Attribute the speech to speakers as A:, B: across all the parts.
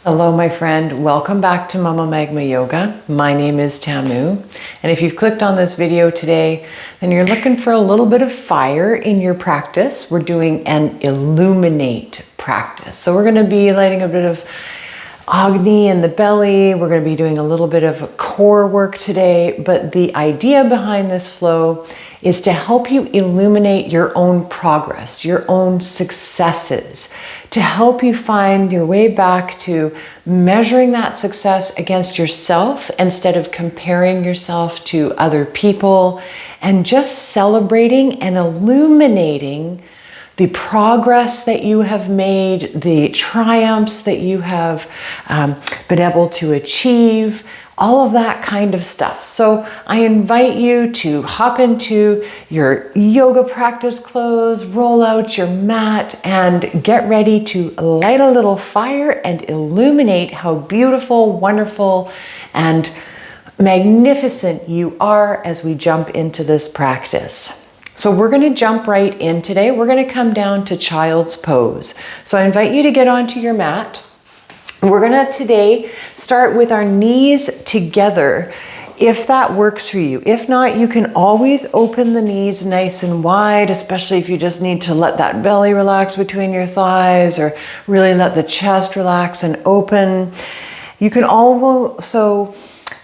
A: Hello, my friend. Welcome back to Mama Magma Yoga. My name is Tamu. And if you've clicked on this video today, then you're looking for a little bit of fire in your practice. We're doing an illuminate practice. So we're going to be lighting a bit of agni in the belly. We're going to be doing a little bit of core work today. But the idea behind this flow is to help you illuminate your own progress, your own successes, to help you find your way back to measuring that success against yourself instead of comparing yourself to other people, and just celebrating and illuminating the progress that you have made, the triumphs that you have been able to achieve, all of that kind of stuff. So I invite you to hop into your yoga practice clothes, roll out your mat, and get ready to light a little fire and illuminate how beautiful, wonderful, and magnificent you are as we jump into this practice. So we're going to jump right in today. We're going to come down to child's pose. So I invite you to get onto your mat. We're going to today start with our knees together, if that works for you. If not, you can always open the knees nice and wide, especially if you just need to let that belly relax between your thighs or really let the chest relax and open. You can also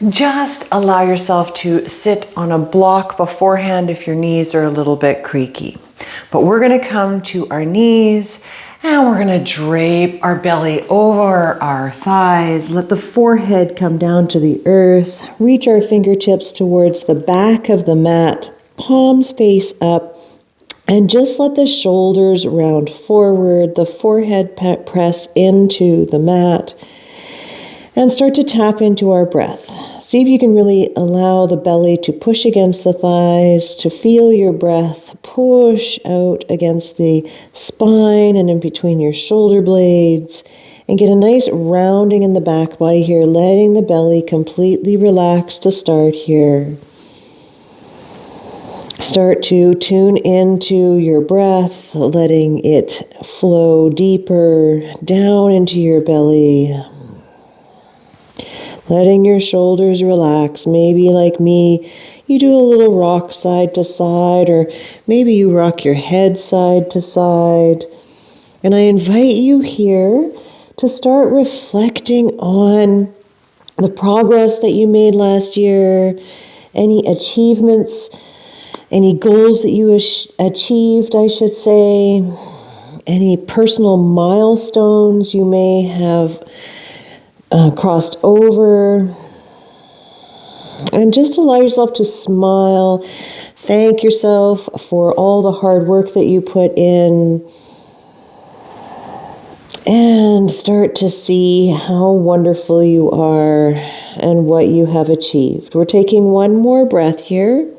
A: just allow yourself to sit on a block beforehand if your knees are a little bit creaky. But we're going to come to our knees and we're going to drape our belly over our thighs. Let the forehead come down to the earth. Reach our fingertips towards the back of the mat, palms face up, and just let the shoulders round forward, the forehead press into the mat, and start to tap into our breath. See if you can really allow the belly to push against the thighs, to feel your breath push out against the spine and in between your shoulder blades, and get a nice rounding in the back body here, letting the belly completely relax to start here. Start to tune into your breath, letting it flow deeper down into your belly. Letting your shoulders relax. Maybe like me, you do a little rock side to side, or maybe you rock your head side to side. And I invite you here to start reflecting on the progress that you made last year, any achievements, any goals that you achieved, I should say, any personal milestones you may have crossed over, and just allow yourself to smile. Thank yourself for all the hard work that you put in, and start to see how wonderful you are and what you have achieved. We're taking one more breath here.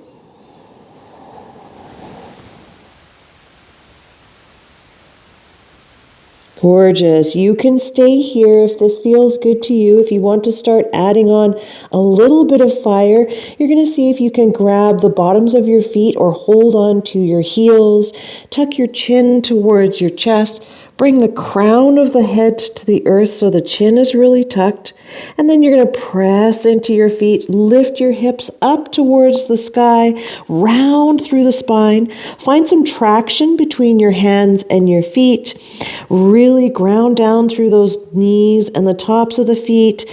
A: Gorgeous. You can stay here if this feels good to you. If you want to start adding on a little bit of fire, you're going to see if you can grab the bottoms of your feet or hold on to your heels. Tuck your chin towards your chest. Bring the crown of the head to the earth so the chin is really tucked. And then you're going to press into your feet. Lift your hips up towards the sky. Round through the spine. Find some traction between your hands and your feet. Really ground down through those knees and the tops of the feet.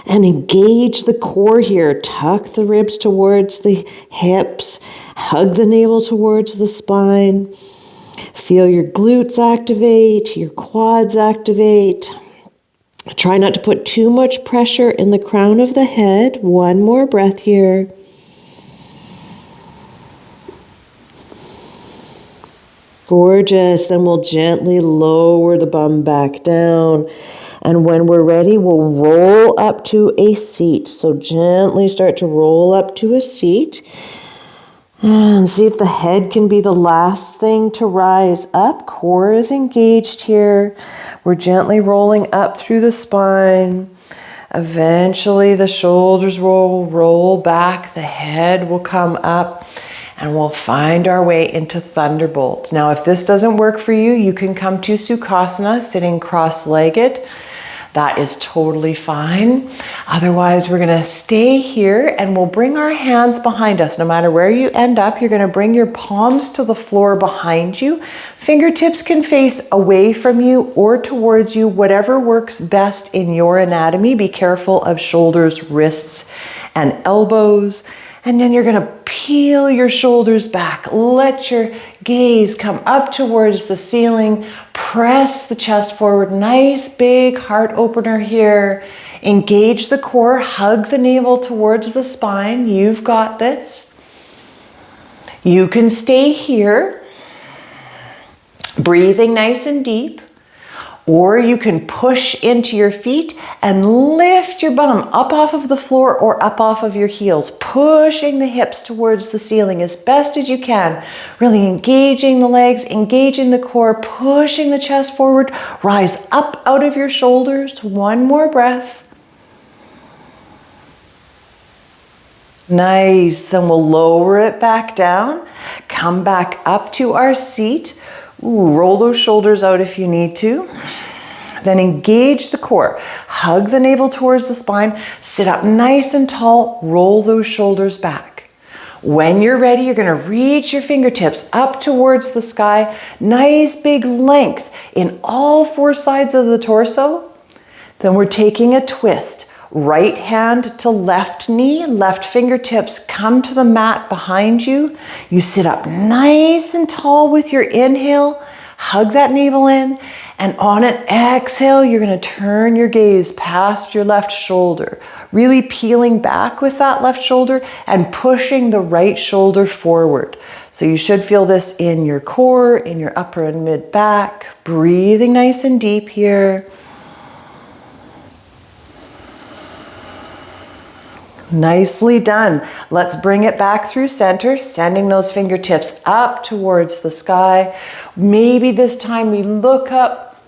A: And engage the core here. Tuck the ribs towards the hips. Hug the navel towards the spine. Feel your glutes activate, your quads activate. Try not to put too much pressure in the crown of the head. One more breath here. Gorgeous. Then we'll gently lower the bum back down. And when we're ready, we'll roll up to a seat. So gently start to roll up to a seat. And see if the head can be the last thing to rise up. Core is engaged here. We're gently rolling up through the spine. Eventually the shoulders will roll back. The head will come up. And we'll find our way into Thunderbolt. Now, if this doesn't work for you, you can come to Sukhasana, sitting cross-legged. that is totally fine. Otherwise, we're gonna stay here and we'll bring our hands behind us. No matter where you end up, you're gonna bring your palms to the floor behind you. Fingertips can face away from you or towards you, whatever works best in your anatomy. Be careful of shoulders, wrists, and elbows. And then you're gonna peel your shoulders back. Let your gaze come up towards the ceiling. Press the chest forward. Nice big heart opener here. Engage the core, hug the navel towards the spine. You've got this. You can stay here, breathing nice and deep. Or you can push into your feet and lift your bum up off of the floor or up off of your heels, pushing the hips towards the ceiling as best as you can. Really engaging the legs, engaging the core, pushing the chest forward. Rise up out of your shoulders. One more breath. Nice. Then we'll lower it back down. Come back up to our seat. Ooh, roll those shoulders out if you need to. Then engage the core. Hug the navel towards the spine. Sit up nice and tall. Roll those shoulders back. When you're ready, you're going to reach your fingertips up towards the sky. Nice big length in all four sides of the torso. Then we're taking a twist. Right hand to left knee, left fingertips come to the mat behind you. You sit up nice and tall with your inhale, hug that navel in, and on an exhale, you're gonna turn your gaze past your left shoulder, really peeling back with that left shoulder and pushing the right shoulder forward. So you should feel this in your core, in your upper and mid back, breathing nice and deep here. Nicely done. Let's bring it back through center, sending those fingertips up towards the sky. Maybe this time we look up,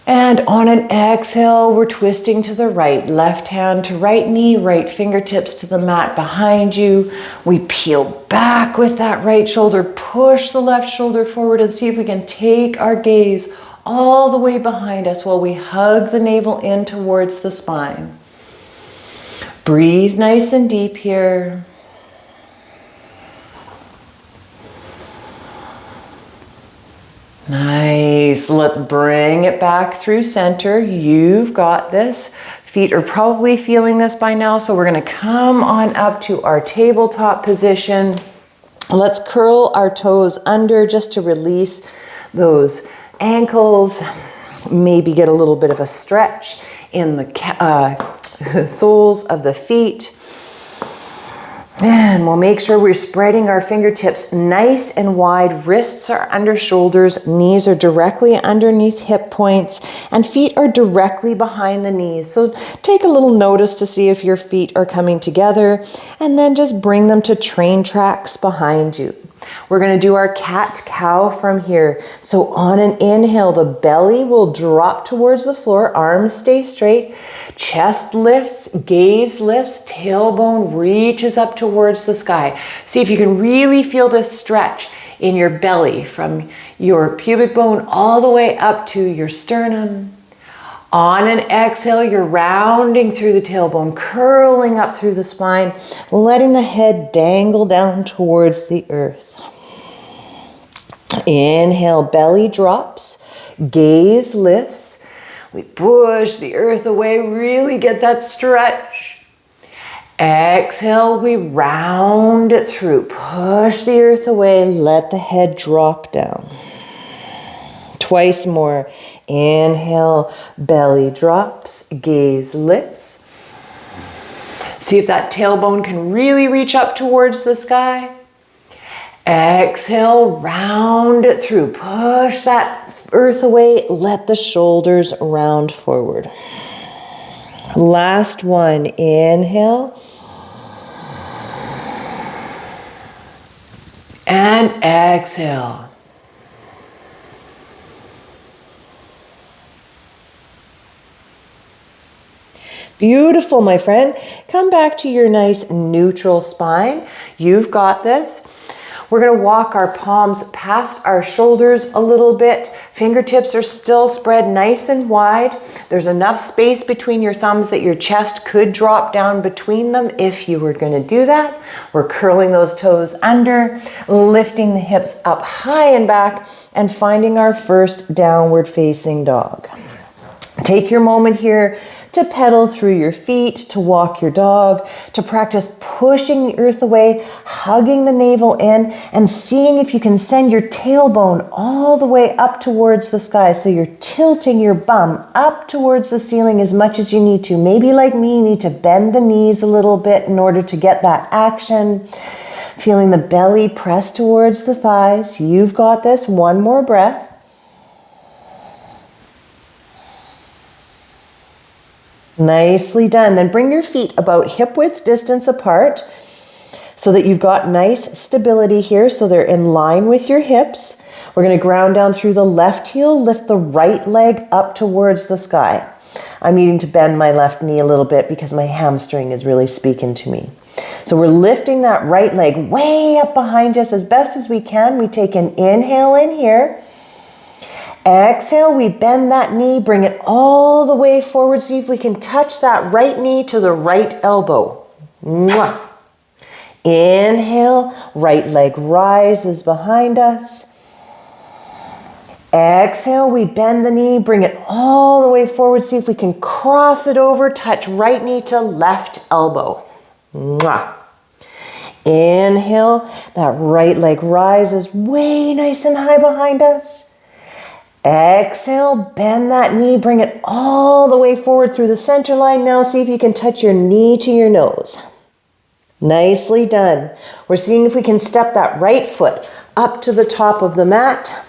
A: and on an exhale, we're twisting to the right. Left hand to right knee, right fingertips to the mat behind you. We peel back with that right shoulder, push the left shoulder forward, and see if we can take our gaze all the way behind us while we hug the navel in towards the spine. Breathe nice and deep here. Nice. Let's bring it back through center. You've got this. Feet are probably feeling this by now, so we're going to come on up to our tabletop position. Let's curl our toes under just to release those ankles. Maybe get a little bit of a stretch in the soles of the feet. And we'll make sure we're spreading our fingertips nice and wide. Wrists are under shoulders, knees are directly underneath hip points, and feet are directly behind the knees. So take a little notice to see if your feet are coming together, and then just bring them to train tracks behind you. We're going to do our cat-cow from here. So on an inhale, the belly will drop towards the floor, arms stay straight, chest lifts, gaze lifts, tailbone reaches up towards the sky. See if you can really feel this stretch in your belly from your pubic bone all the way up to your sternum. On an exhale, you're rounding through the tailbone, curling up through the spine, letting the head dangle down towards the earth. Inhale, belly drops, gaze lifts. We push the earth away, really get that stretch. Exhale, we round it through, push the earth away, let the head drop down. Twice more. Inhale, belly drops, gaze lifts. See if that tailbone can really reach up towards the sky. Exhale, round it through. Push that earth away, let the shoulders round forward. Last one, inhale. And exhale. Beautiful, my friend. Come back to your nice neutral spine. You've got this. We're going to walk our palms past our shoulders a little bit. Fingertips are still spread nice and wide. There's enough space between your thumbs that your chest could drop down between them if you were going to do that. We're curling those toes under, lifting the hips up high and back, and finding our first downward facing dog. Take your moment here to pedal through your feet, to walk your dog, to practice pushing the earth away, hugging the navel in, and seeing if you can send your tailbone all the way up towards the sky. So you're tilting your bum up towards the ceiling as much as you need to. Maybe like me, you need to bend the knees a little bit in order to get that action. Feeling the belly press towards the thighs. You've got this. One more breath. Nicely done. Then bring your feet about hip width distance apart so that you've got nice stability here, so they're in line with your hips. We're going to ground down through the left heel, lift the right leg up towards the sky. I'm needing to bend my left knee a little bit because my hamstring is really speaking to me. So we're lifting that right leg way up behind us as best as we can. We take an inhale in here. Exhale, we bend that knee, bring it all the way forward. See if we can touch that right knee to the right elbow. Mwah. Inhale, right leg rises behind us. Exhale, we bend the knee, bring it all the way forward. See if we can cross it over, touch right knee to left elbow. Mwah. Inhale, that right leg rises way nice and high behind us. Exhale, bend that knee, bring it all the way forward through the center line. Now see if you can touch your knee to your nose. Nicely done. We're seeing if we can step that right foot up to the top of the mat.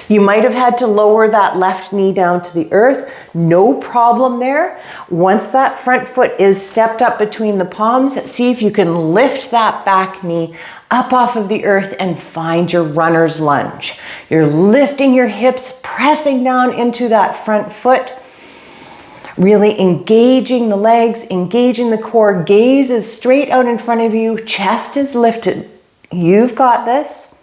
A: You might have had to lower that left knee down to the earth. No problem there. Once that front foot is stepped up between the palms, see if you can lift that back knee up off of the earth and find your runner's lunge. You're lifting your hips, pressing down into that front foot, really engaging the legs, engaging the core. Gaze is straight out in front of you, chest is lifted. You've got this.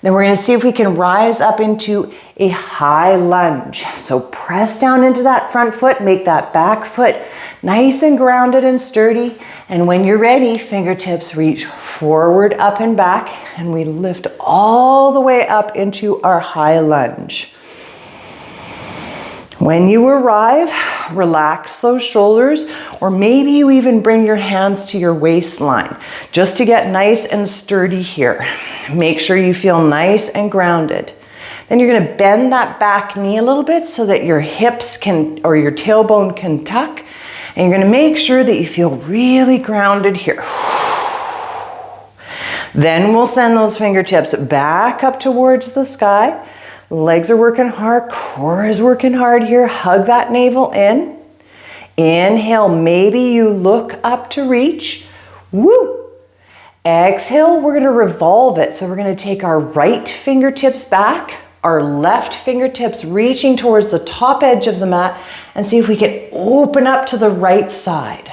A: Then we're going to see if we can rise up into a high lunge. So press down into that front foot, make that back foot nice and grounded and sturdy. And when you're ready, fingertips reach forward, up and back, and we lift all the way up into our high lunge. When you arrive, relax those shoulders, or maybe you even bring your hands to your waistline just to get nice and sturdy here. Make sure you feel nice and grounded. Then you're going to bend that back knee a little bit so that your hips can, or your tailbone can tuck. And you're going to make sure that you feel really grounded here. Then we'll send those fingertips back up towards the sky. Legs are working hard, core is working hard here. Hug that navel in. Inhale, maybe you look up to reach. Woo! Exhale, we're going to revolve it. So we're going to take our right fingertips back, our left fingertips reaching towards the top edge of the mat, and see if we can open up to the right side.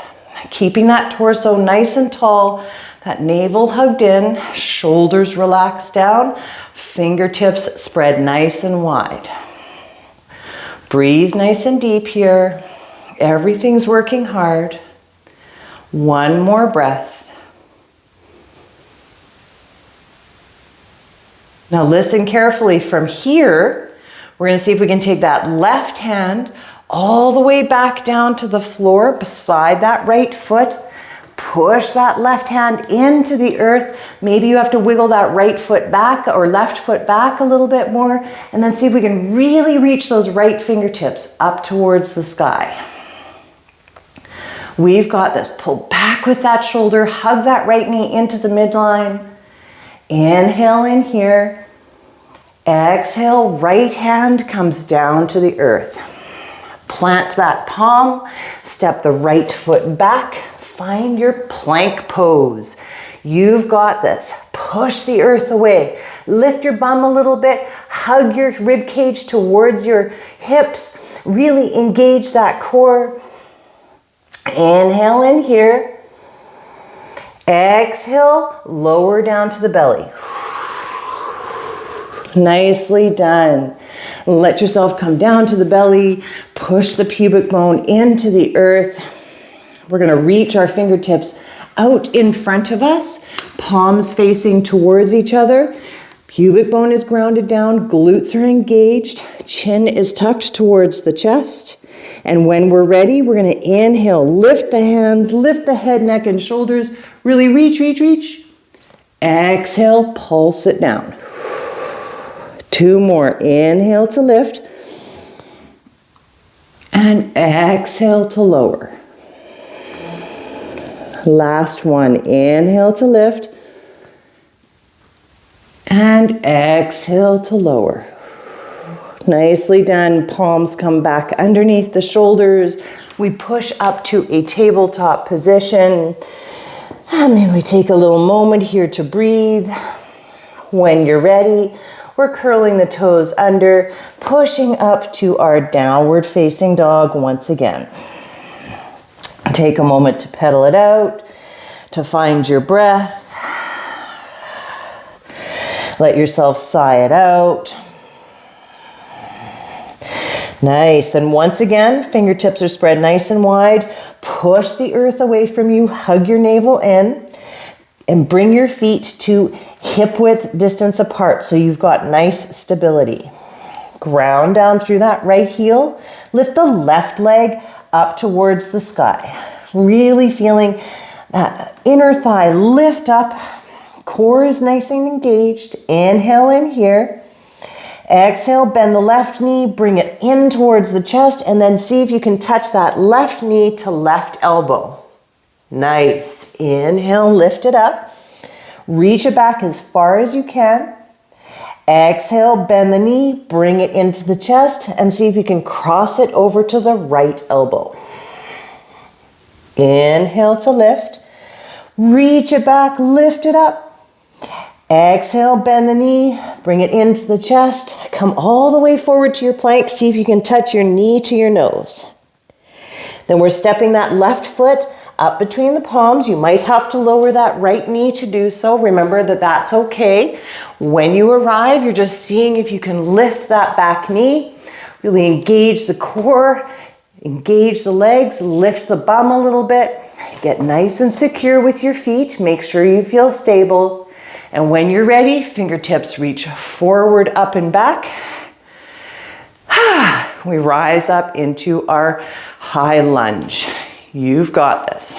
A: Keeping that torso nice and tall, that navel hugged in, shoulders relaxed down, fingertips spread nice and wide. Breathe nice and deep here. Everything's working hard. One more breath. Now listen carefully. From here, we're going to see if we can take that left hand all the way back down to the floor beside that right foot. Push that left hand into the earth. Maybe you have to wiggle that right foot back or left foot back a little bit more. And then see if we can really reach those right fingertips up towards the sky. We've got this. Pull back with that shoulder. Hug that right knee into the midline. Inhale in here. Exhale, right hand comes down to the earth. Plant that palm. Step the right foot back. Find your plank pose. You've got this. Push the earth away. Lift your bum a little bit. Hug your rib cage towards your hips. Really engage that core. Inhale in here.
B: Exhale, lower down to the belly. Nicely done. Let yourself come down to the belly. Push the pubic bone into the earth. We're going to reach our fingertips out in front of us, palms facing towards each other. Pubic bone is grounded down, glutes are engaged, chin is tucked towards the chest. And when we're ready, we're going to inhale, lift the hands, lift the head, neck, and shoulders. Really reach, reach, reach. Exhale, pulse it down. 2 more. Inhale to lift. And exhale to lower. Last one. Inhale to lift. And exhale to lower. Nicely done. Palms come back underneath the shoulders. We push up to a tabletop position. And then we take a little moment here to breathe. When you're ready, we're curling the toes under, pushing up to our downward facing dog once again. Take a moment to pedal it out, to find your breath. Let yourself sigh it out. Nice. Then once again, fingertips are spread nice and wide. Push the earth away from you. Hug your navel in. And bring your feet to hip width distance apart so you've got nice stability. Ground down through that right heel. Lift the left leg up towards the sky. Really feeling that inner thigh lift up. Core is nice and engaged. Inhale in here. Exhale, bend the left knee, bring it in towards the chest, and then see if you can touch that left knee to left elbow. Nice. Inhale, lift it up. Reach it back as far as you can. Exhale, bend the knee, bring it into the chest, and see if you can cross it over to the right elbow. Inhale to lift. Reach it back, lift it up. Exhale, bend the knee, bring it into the chest. Come all the way forward to your plank. See if you can touch your knee to your nose. Then we're stepping that left foot up between the palms. You might have to lower that right knee to do so. Remember that that's okay. When you arrive, you're just seeing if you can lift that back knee. Really engage the core, engage the legs, lift the bum a little bit. Get nice and secure with your feet. Make sure you feel stable. And when you're ready, fingertips reach forward, up and back. We rise up into our high lunge. You've got this.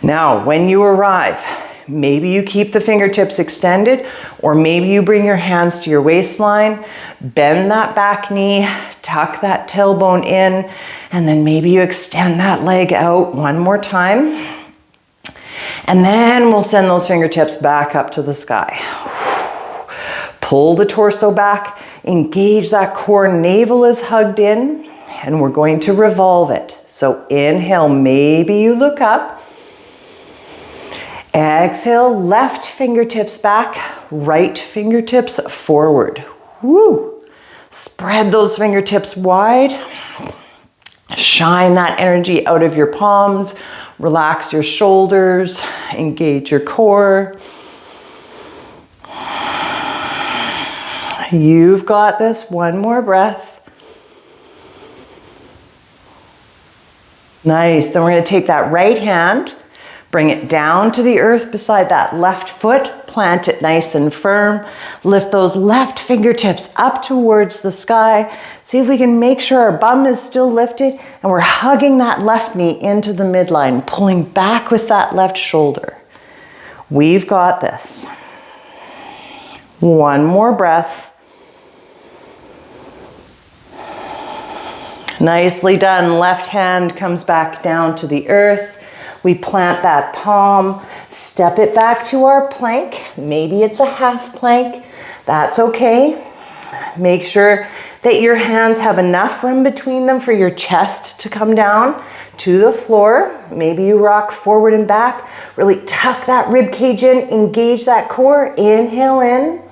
B: Now, when you arrive, maybe you keep the fingertips extended, or maybe you bring your hands to your waistline, bend that back knee, tuck that tailbone in, and then maybe you extend that leg out one more time. And then we'll send those fingertips back up to the sky. Pull the torso back, engage that core, navel is hugged in, and we're going to revolve it. So inhale, maybe you look up. Exhale, left fingertips back, right fingertips forward. Woo! Spread those fingertips wide. Shine that energy out of your palms. Relax your shoulders, engage your core. You've got this. One more breath. Nice. Then we're going to take that right hand, bring it down to the earth beside that left foot, plant it nice and firm. Lift those left fingertips up towards the sky. See if we can make sure our bum is still lifted and we're hugging that left knee into the midline, pulling back with that left shoulder. We've got this. One more breath. Nicely done. Left hand comes back down to the earth. We plant that palm, step it back to our plank. Maybe it's a half plank. That's okay. Make sure that your hands have enough room between them for your chest to come down to the floor. Maybe you rock forward and back. Really tuck that rib cage in, engage that core. Inhale in.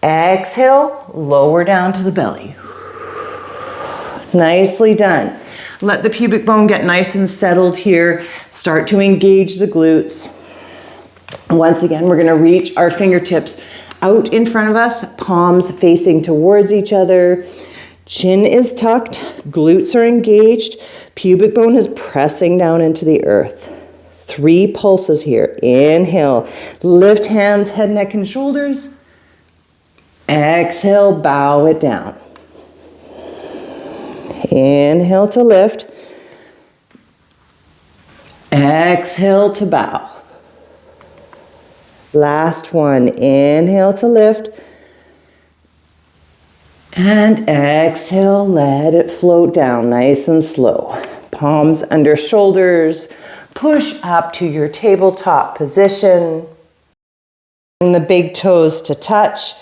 B: Exhale, lower down to the belly. Nicely done. Let the pubic bone get nice and settled here. Start to engage the glutes. Once again, we're going to reach our fingertips out in front of us, palms facing towards each other. Chin is tucked, glutes are engaged, pubic bone is pressing down into the earth. 3 pulses here. Inhale, lift hands, head, neck, and shoulders. Exhale, bow it down. Inhale to lift. Exhale to bow. Last one. Inhale to lift. And exhale, let it float down nice and slow. Palms under shoulders. Push up to your tabletop position. Bring the big toes to touch.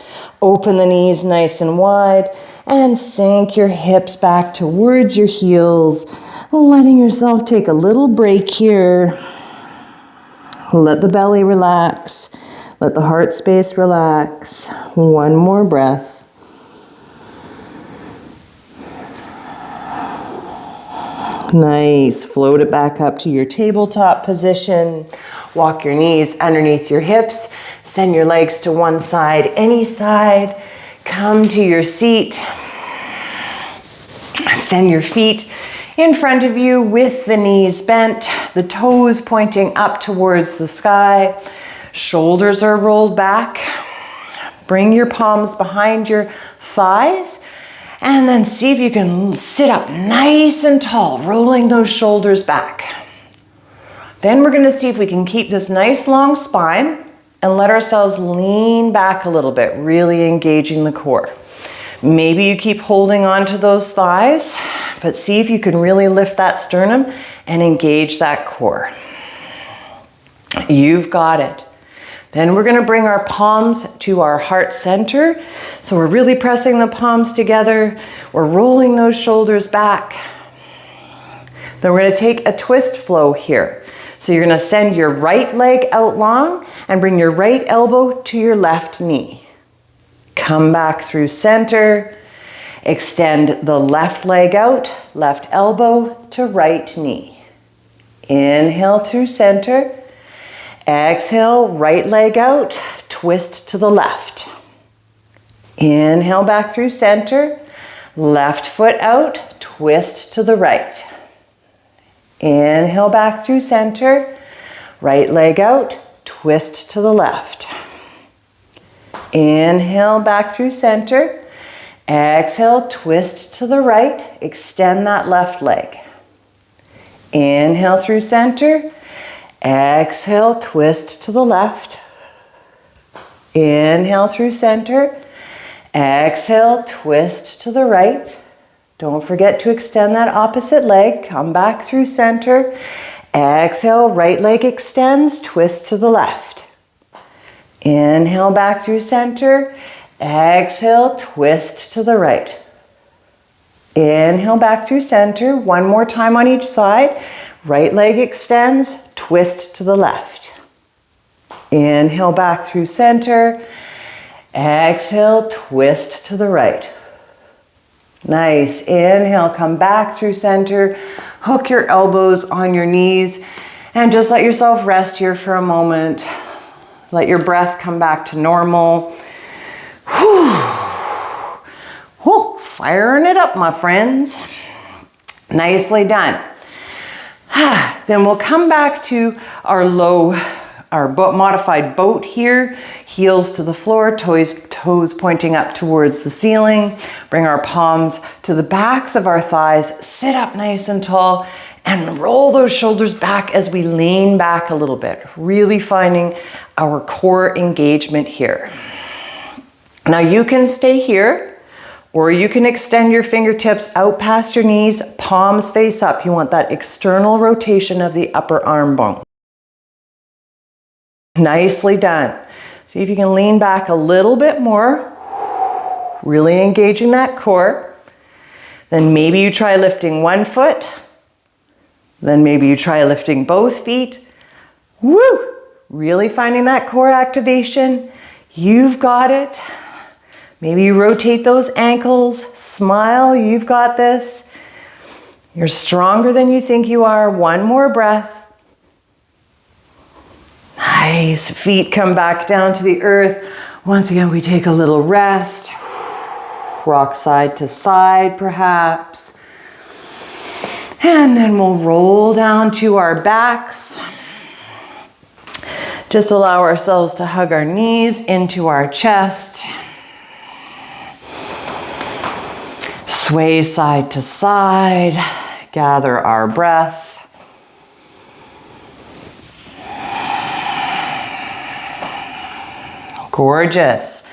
B: Open the knees nice and wide. And sink your hips back towards your heels. Letting yourself take a little break here. Let the belly relax. Let the heart space relax. One more breath. Nice. Float it back up to your tabletop position. Walk your knees underneath your hips. Send your legs to one side, any side. Come to your seat. Send your feet in front of you with the knees bent, the toes pointing up towards the sky. Shoulders are rolled back. Bring your palms behind your thighs. And then see if you can sit up nice and tall, rolling those shoulders back. Then we're going to see if we can keep this nice long spine and let ourselves lean back a little bit, really engaging the core. Maybe you keep holding on to those thighs, but see if you can really lift that sternum and engage that core. You've got it. Then we're going to bring our palms to our heart center. So we're really pressing the palms together. We're rolling those shoulders back. Then we're going to take a twist flow here. So you're going to send your right leg out long and bring your right elbow to your left knee. Come back through center. Extend the left leg out, left elbow to right knee. Inhale through center. Exhale, right leg out, twist to the left. Inhale back through center, left foot out, twist to the right. Inhale back through center, right leg out, twist to the left. Inhale back through center, exhale, twist to the right, extend that left leg. Inhale through center, exhale, twist to the left. Inhale through center. Exhale, twist to the right. Don't forget to extend that opposite leg. Come back through center. Exhale, right leg extends, twist to the left. Inhale back through center. Exhale, twist to the right. Inhale back through center. One more time on each side. Right leg extends, twist to the left. Inhale back through center. Exhale, twist to the right. Nice. Inhale, come back through center. Hook your elbows on your knees and just let yourself rest here for a moment. Let your breath come back to normal. Whew. Whew. Firing it up, my friends. Nicely done. Then we'll come back to our modified boat here. Heels to the floor, toes pointing up towards the ceiling. Bring our palms to the backs of our thighs. Sit up nice and tall and roll those shoulders back as we lean back a little bit. Really finding our core engagement here. Now you can stay here, or you can extend your fingertips out past your knees, palms face up. You want that external rotation of the upper arm bone. Nicely done. See if you can lean back a little bit more, really engaging that core. Then maybe you try lifting one foot. Then maybe you try lifting both feet. Woo! Really finding that core activation. You've got it. Maybe you rotate those ankles, smile, you've got this. You're stronger than you think you are. One more breath. Nice. Feet come back down to the earth. Once again, we take a little rest. Rock side to side, perhaps. And then we'll roll down to our backs. Just allow ourselves to hug our knees into our chest. Sway side to side. Gather our breath. Gorgeous.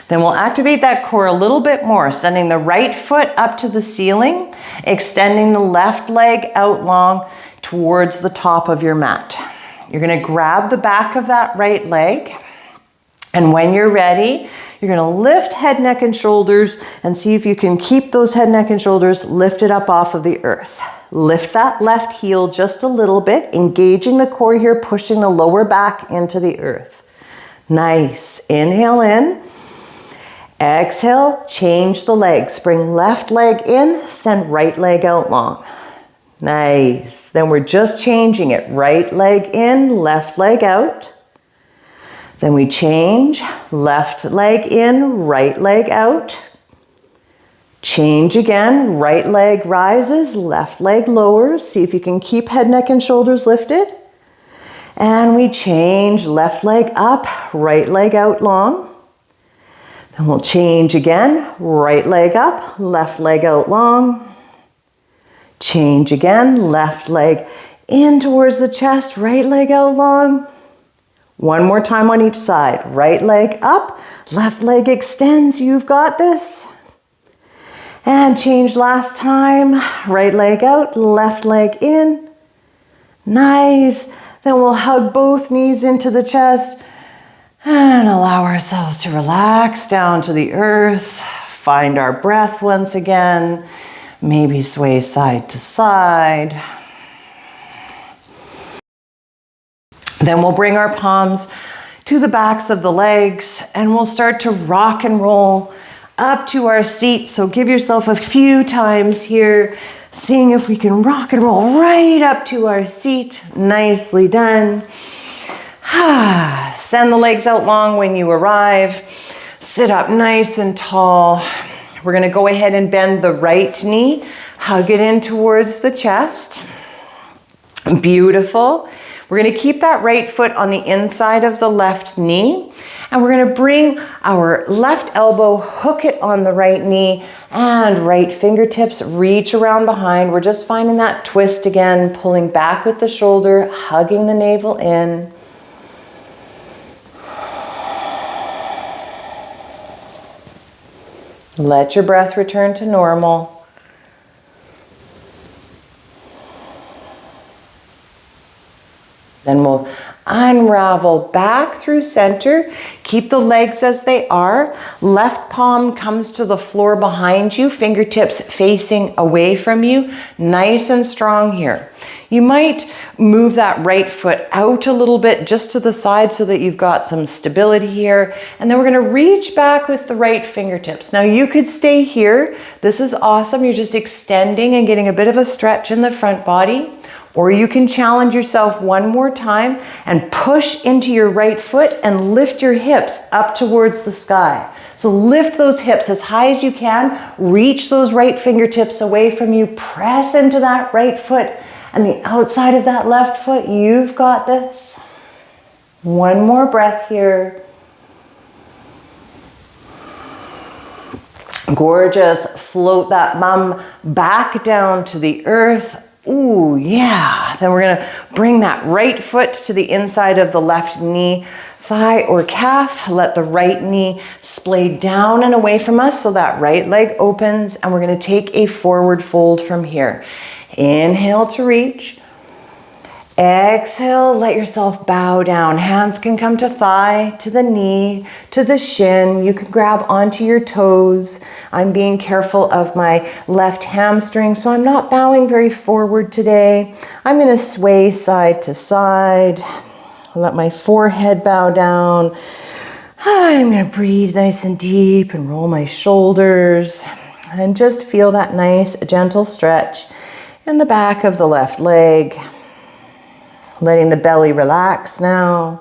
B: Then we'll activate that core a little bit more, sending the right foot up to the ceiling, extending the left leg out long towards the top of your mat. You're going to grab the back of that right leg, and when you're ready, you're going to lift head, neck, and shoulders and see if you can keep those head, neck, and shoulders lifted up off of the earth. Lift that left heel just a little bit, engaging the core here, pushing the lower back into the earth. Nice. Inhale in. Exhale, change the legs. Bring left leg in, send right leg out long. Nice. Then we're just changing it. Right leg in, left leg out. Then we change, left leg in, right leg out. Change again, right leg rises, left leg lowers. See if you can keep head, neck, and shoulders lifted. And we change, left leg up, right leg out long. Then we'll change again, right leg up, left leg out long. Change again, left leg in towards the chest, right leg out long. One more time on each side. Right leg up, left leg extends. You've got this. And change last time. Right leg out, left leg in. Nice. Then we'll hug both knees into the chest and allow ourselves to relax down to the earth. Find our breath once again. Maybe sway side to side. Then we'll bring our palms to the backs of the legs and we'll start to rock and roll up to our seat. So give yourself a few times here, seeing if we can rock and roll right up to our seat. Nicely done. Send the legs out long when you arrive. Sit up nice and tall. We're going to go ahead and bend the right knee. Hug it in towards the chest. Beautiful. We're going to keep that right foot on the inside of the left knee. And we're going to bring our left elbow, hook it on the right knee, and right fingertips reach around behind. We're just finding that twist again, pulling back with the shoulder, hugging the navel in. Let your breath return to normal. Then we'll unravel back through center. Keep the legs as they are. Left palm comes to the floor behind you, fingertips facing away from you. Nice and strong here. You might move that right foot out a little bit just to the side so that you've got some stability here. And then we're going to reach back with the right fingertips. Now you could stay here. This is awesome. You're just extending and getting a bit of a stretch in the front body. Or you can challenge yourself one more time and push into your right foot and lift your hips up towards the sky. So lift those hips as high as you can. Reach those right fingertips away from you. Press into that right foot and the outside of that left foot. You've got this. One more breath here. Gorgeous. Float that bum back down to the earth. Ooh, yeah. Then we're going to bring that right foot to the inside of the left knee, thigh or calf. Let the right knee splay down and away from us so that right leg opens, and we're going to take a forward fold from here. Inhale to reach. Exhale, let yourself bow down. Hands can come to thigh, to the knee, to the shin. You can grab onto your toes. I'm being careful of my left hamstring, so I'm not bowing very forward today. I'm going to sway side to side. Let my forehead bow down. I'm going to breathe nice and deep and roll my shoulders and just feel that nice, gentle stretch and the back of the left leg. Letting the belly relax now.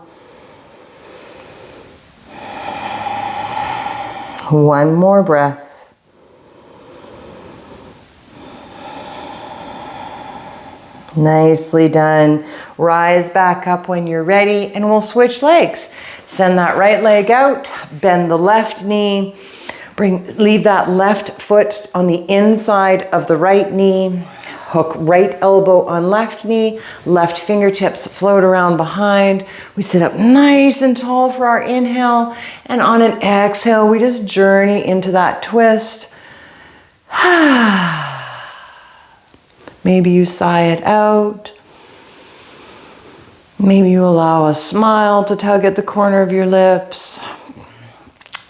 B: One more breath. Nicely done. Rise back up when you're ready and we'll switch legs. Send that right leg out, bend the left knee, leave that left foot on the inside of the right knee, hook right elbow on left knee, left fingertips float around behind. We sit up nice and tall for our inhale, and on an exhale, we just journey into that twist. Maybe you sigh it out. Maybe you allow a smile to tug at the corner of your lips.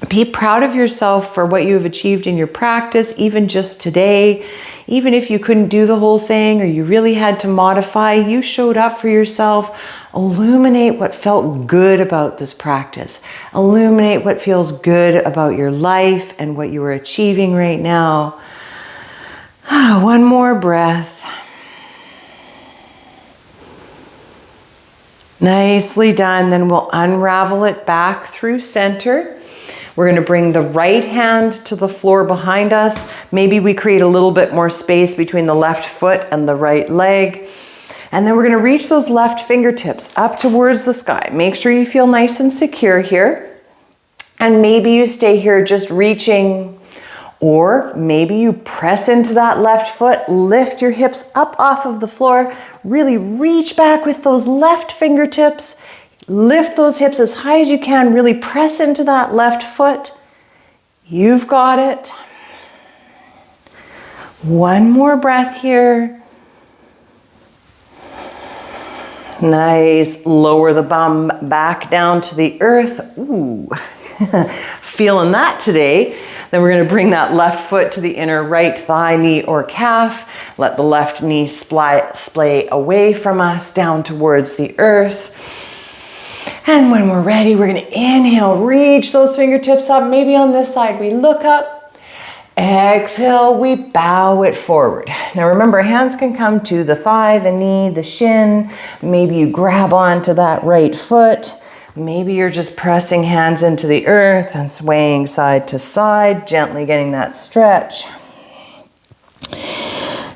B: Be proud of yourself for what you have achieved in your practice, even just today. Even if you couldn't do the whole thing or you really had to modify, you showed up for yourself. Illuminate what felt good about this practice. Illuminate what feels good about your life and what you are achieving right now. One more breath. Nicely done. Then we'll unravel it back through center. We're going to bring the right hand to the floor behind us. Maybe we create a little bit more space between the left foot and the right leg. And then we're going to reach those left fingertips up towards the sky. Make sure you feel nice and secure here. And maybe you stay here just reaching, or maybe you press into that left foot, lift your hips up off of the floor, really reach back with those left fingertips, lift those hips as high as you can, really press into that left foot. You've got it. One more breath here. Nice. Lower the bum back down to the earth. Ooh, feeling that today. Then we're going to bring that left foot to the inner right thigh, knee, or calf. Let the left knee splay away from us down towards the earth. And when we're ready, we're going to inhale, reach those fingertips up. Maybe on this side, we look up. Exhale, we bow it forward. Now remember, hands can come to the thigh, the knee, the shin. Maybe you grab onto that right foot. Maybe you're just pressing hands into the earth and swaying side to side, gently getting that stretch.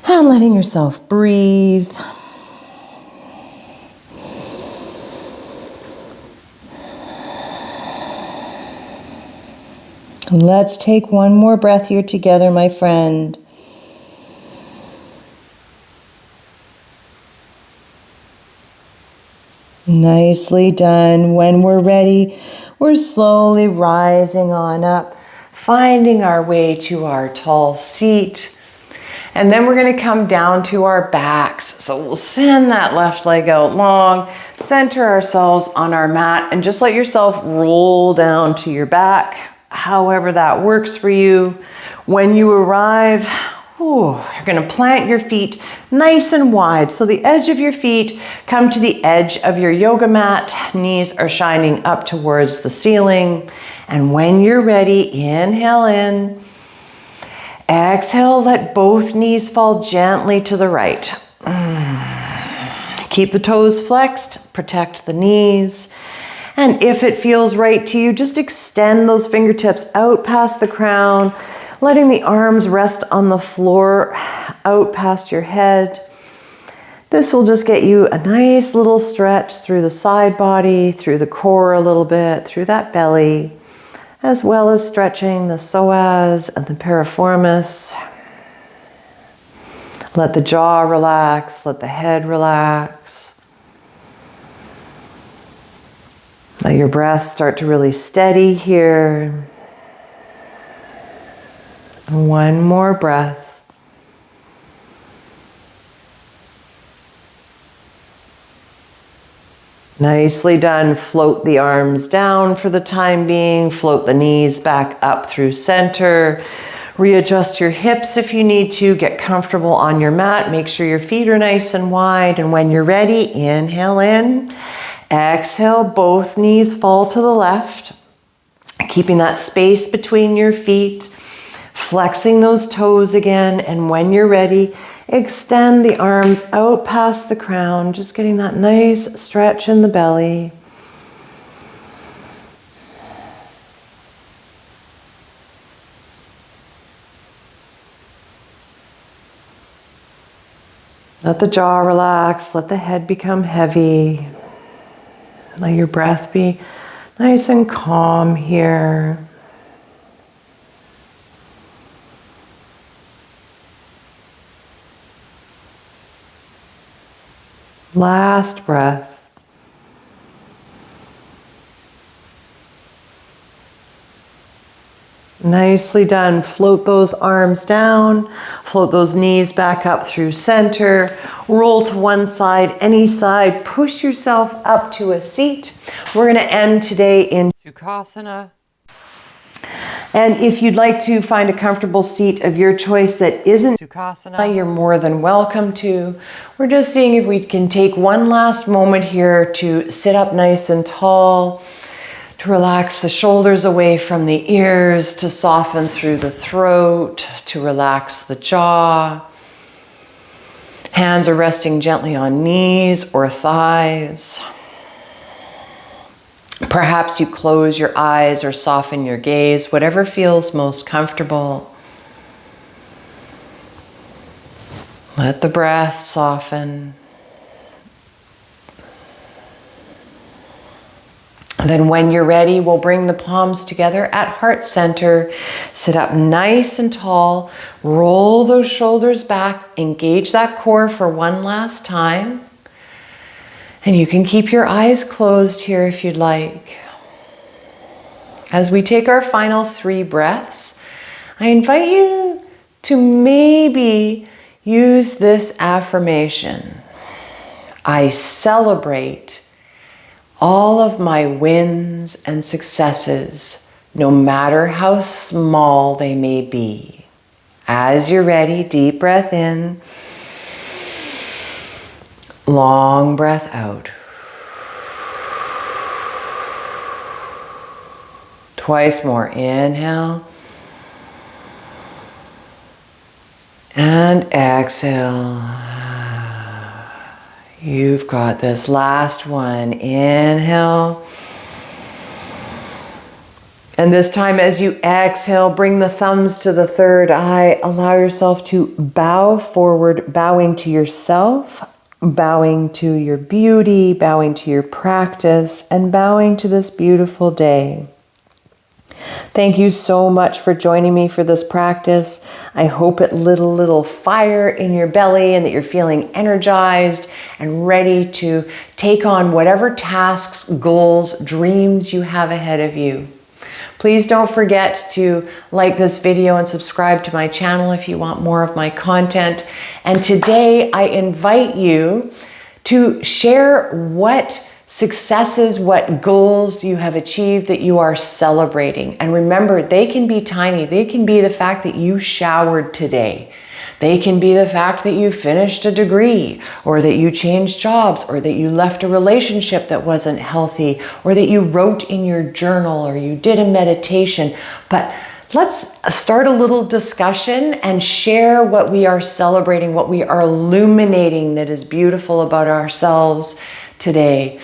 B: And letting yourself breathe. Let's take one more breath here together, my friend. Nicely done. When we're ready, we're slowly rising on up, finding our way to our tall seat. And then we're going to come down to our backs. So we'll send that left leg out long, center ourselves on our mat, and just let yourself roll down to your back, however that works for you. When you arrive, you're going to plant your feet nice and wide. So the edge of your feet come to the edge of your yoga mat. Knees are shining up towards the ceiling. And when you're ready, inhale in. Exhale, let both knees fall gently to the right. Keep the toes flexed, protect the knees. And if it feels right to you, just extend those fingertips out past the crown, letting the arms rest on the floor out past your head. This will just get you a nice little stretch through the side body, through the core a little bit, through that belly, as well as stretching the psoas and the piriformis. Let the jaw relax, let the head relax. Let your breath start to really steady here. One more breath. Nicely done. Float the arms down for the time being. Float the knees back up through center. Readjust your hips if you need to. Get comfortable on your mat. Make sure your feet are nice and wide. And when you're ready, inhale in. Exhale, both knees fall to the left. Keeping that space between your feet. Flexing those toes again. And when you're ready, Extend the arms out past the crown, just getting that nice stretch in the belly. Let the jaw relax, let the head become heavy. Let your breath be nice and calm here. Last breath. Nicely done. Float those arms down, float those knees back up through center, roll to one side, any side, push yourself up to a seat. We're going to end today in Sukhasana. And if you'd like to find a comfortable seat of your choice that isn't Sukhasana, you're more than welcome to. We're just seeing if we can take one last moment here to sit up nice and tall, to relax the shoulders away from the ears, to soften through the throat, to relax the jaw. Hands are resting gently on knees or thighs. Perhaps you close your eyes or soften your gaze, whatever feels most comfortable. Let the breath soften. Then when you're ready, we'll bring the palms together at heart center. Sit up nice and tall. Roll those shoulders back. Engage that core for one last time. And you can keep your eyes closed here if you'd like. As we take our final 3 breaths, I invite you to maybe use this affirmation. I celebrate all of my wins and successes, no matter how small they may be. As you're ready, deep breath in, long breath out. Twice more, inhale, and exhale. You've got this. Last one. Inhale. And this time as you exhale, bring the thumbs to the third eye. Allow yourself to bow forward, bowing to yourself, bowing to your beauty, bowing to your practice, and bowing to this beautiful day. Thank you so much for joining me for this practice. I hope it lit a little fire in your belly and that you're feeling energized and ready to take on whatever tasks, goals, dreams you have ahead of you. Please don't forget to like this video and subscribe to my channel if you want more of my content. And today I invite you to share what successes, what goals you have achieved that you are celebrating. And remember, they can be tiny. They can be the fact that you showered today. They can be the fact that you finished a degree, or that you changed jobs, or that you left a relationship that wasn't healthy, or that you wrote in your journal, or you did a meditation. But let's start a little discussion and share what we are celebrating, what we are illuminating that is beautiful about ourselves today.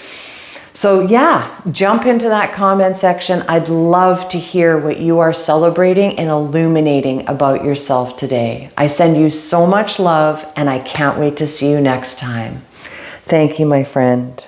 B: So yeah, jump into that comment section. I'd love to hear what you are celebrating and illuminating about yourself today. I send you so much love and I can't wait to see you next time. Thank you, my friend.